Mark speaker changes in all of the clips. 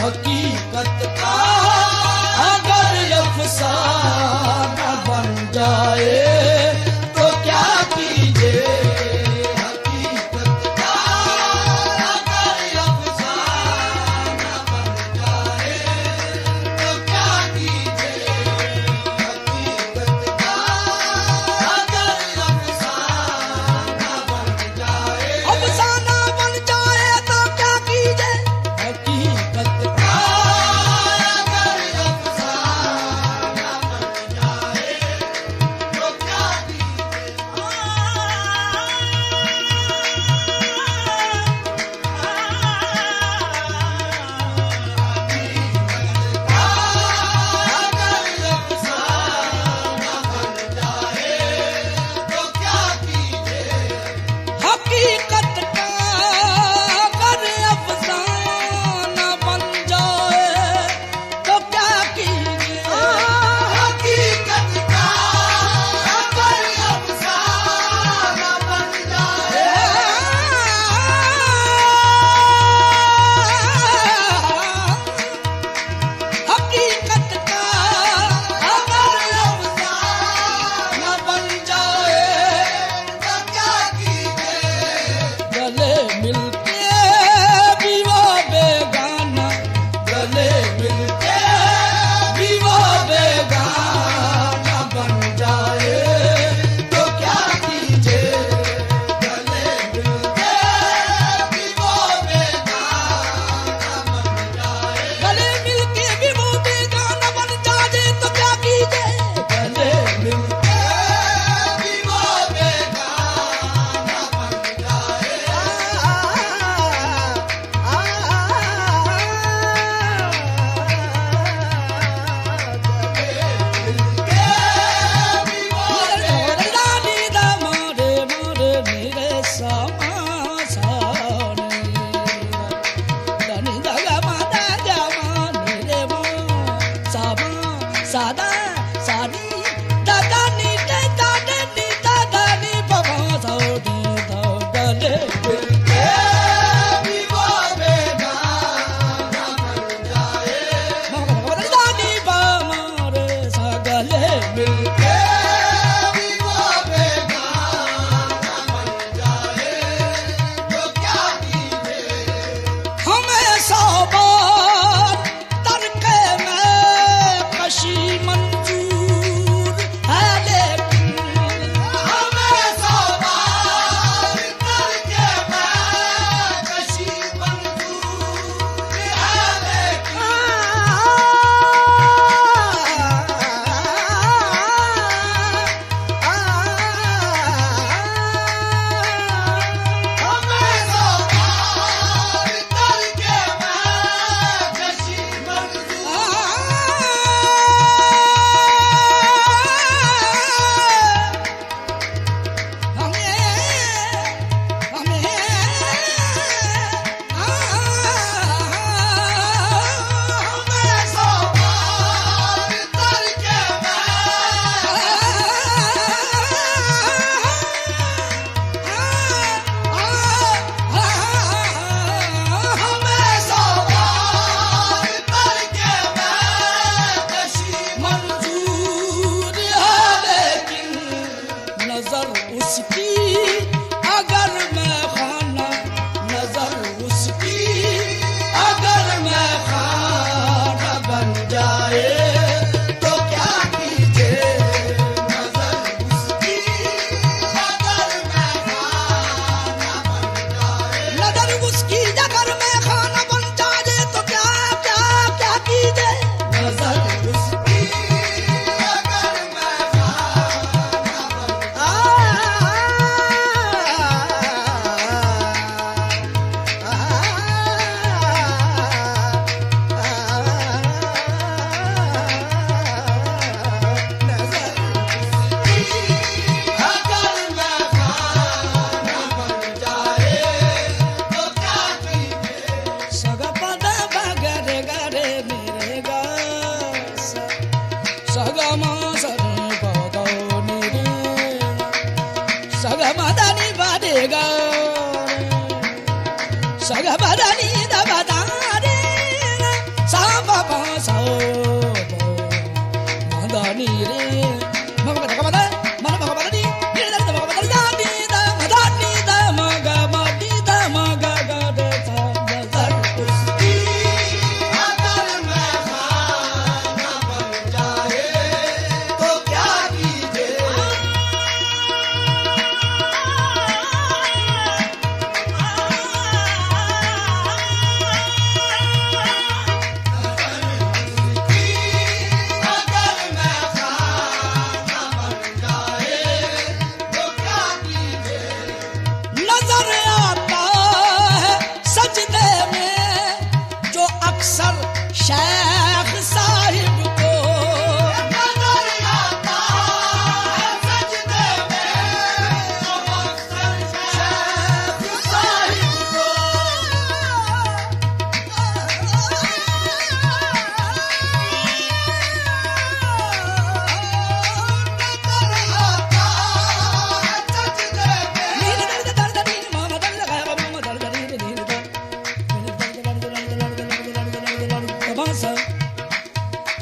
Speaker 1: हकीकत का अगर अफसाना बन जाए तो क्या कीजिए। हकीकत का अगर अफसाना बन जाए तो क्या कीजिए। हकीकत का अगर अफसाना बन जाए, अफसाना बन जाए तो क्या कीजिए। हकीकत का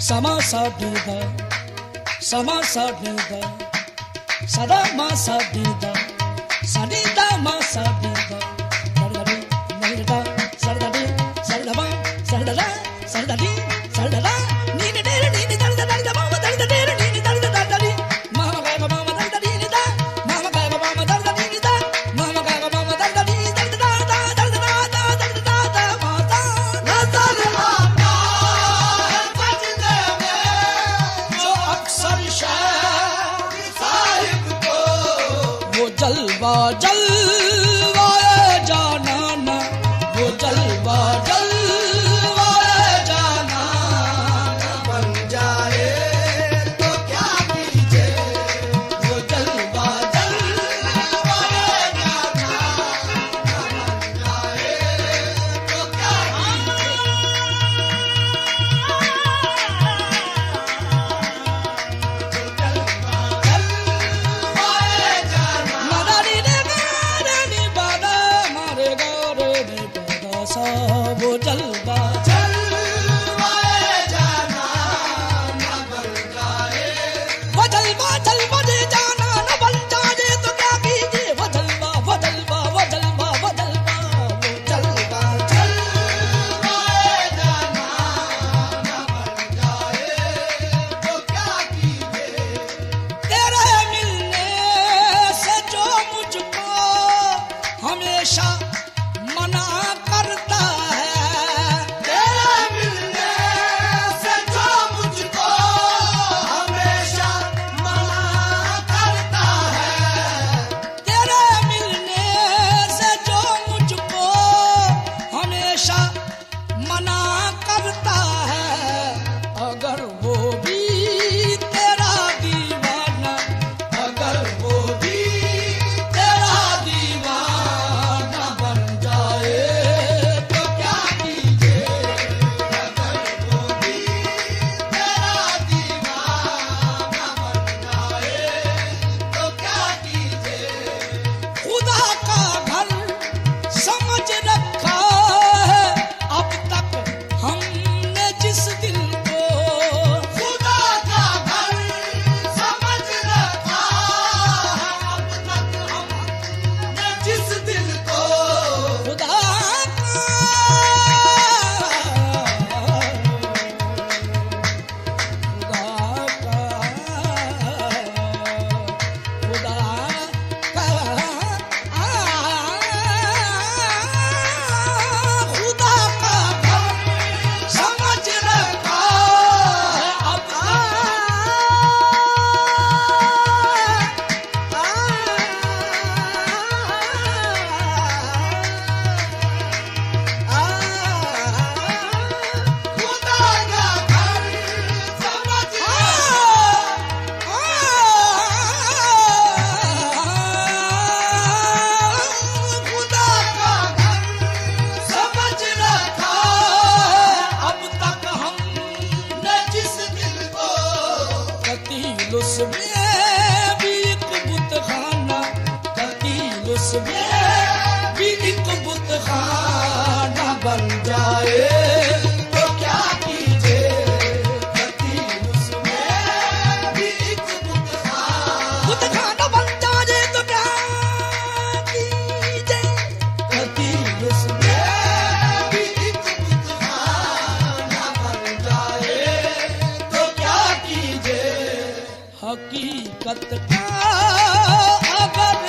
Speaker 1: समा सा दी दा समा सा दी दा सदा मा सा दी दा सदी दा मा सा दी दा सरदरी नरदा सरदरी सरदमा सरदला सरदरी सरदला नी ने नी ने दरदा दरदा मा दरदा नी ने दरदा दरदा मामा गा मा दरदा नी दा मामा गा मा दरदा नी दा मामा गा मा दरदा नी दरदा दा दरदा दा दरदा दा मा दा नजर आता है सजदे में जो अक्सर शाह साहिब को वो जलवा जलवाए जाना ना वो जलवा जलवाए जाना ना बन जाए तो क्या कीजिए वो जलवा जलवाए जाना ना बन जाए तो क्या वो जलवा जलवाए जाना न बन जाए वो जलवा जलवा दे जाना न बन जाए तो क्या कीजिए वो जलवा वो जलवा वो जलवा वो जलवा वो जलवा जलवाए जाना न बन जाए तो क्या कीजिए तेरे मिलने से जो मुझको हमेशा मना करता है तेरे मिलने से जो मुझको हमेशा मना करता है तेरे मिलने से जो मुझको हमेशा मना करता है अगर वो भी तेरा दीवाना अगर वो भी तेरा दीवाना बन जाए तो क्या कीजिए अगर वो भी तेरा दीवाना बन जाए तो क्या कीजिए खुदा का घर समझ रखा है अब तक हमने जिस दिल को खुदा का घर समझ रखा है अब तक हमने जिस दिल को खुदा का खुदा का घर समझ रखा है अब खुदा का घर समझ खुदा का घर समझ रखा है अब तक हमने जिस दिल को कतील उसमें भी एक बुतखाना कतील उसमें भी एक बुतखाना बन जाए तो क्या कीजिए कतील उसमें भी एक बुतखाना बन जाए तो क्या कीजिए कतील उसमें भी एक बुतखाना बन जाए तो क्या कीजिए हकीकत का अगर